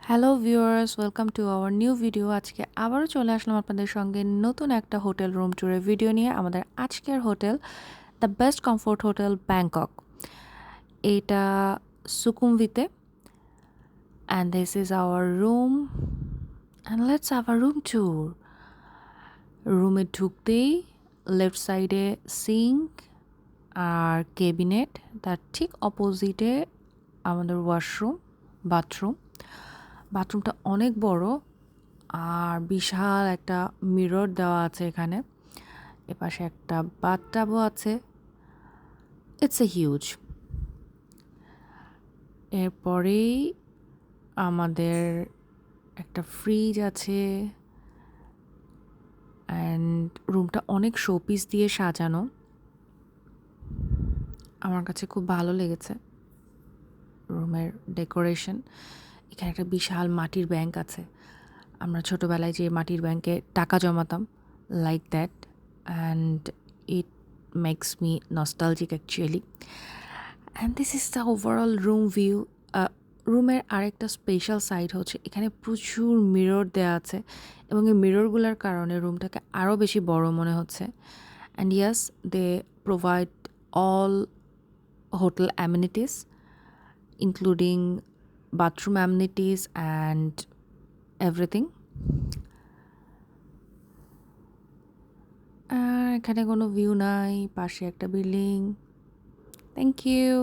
Hello viewers, welcome to our new video. আজকে আবারও চলে আসলাম আপনাদের সঙ্গে নতুন একটা হোটেল রুম ট্যুরের ভিডিও নিয়ে। আমাদের আজকের hotel the best comfort hotel Bangkok. এটা সুকুমভিতে, and this is our room, and let's have a room tour. রুমে ঢুকতেই লেফট সাইডে সিঙ্ক আর ক্যাবিনেট, তার ঠিক অপোজিটে আমাদের ওয়াশরুম, বাথরুম। বাথরুমটা অনেক বড় আর বিশাল একটা মিরর দেওয়া আছে এখানে। এপাশে একটা বাথটাবও আছে। It's a huge. এরপরেই আমাদের একটা ফ্রিজ আছে, অ্যান্ড রুমটা অনেক শোপিস দিয়ে সাজানো। আমার কাছে খুব ভালো লেগেছে রুমের ডেকোরেশন। এখানে একটা বিশাল মাটির ব্যাংক আছে। আমরা ছোটোবেলায় যে মাটির ব্যাংকে টাকা জমাতাম, like that, and it makes me nostalgic actually. And this is the overall room view. রুমের আরেকটা স্পেশাল সাইড হচ্ছে এখানে প্রচুর মিরর দেওয়া আছে, এবং এই মিররগুলোর কারণে রুমটাকে আরও বেশি বড় মনে হচ্ছে। And yes, they provide all hotel amenities, including bathroom amenities and everything. এখানে কোনো ভিউ নাই, পাশে একটা বিল্ডিং। Thank you.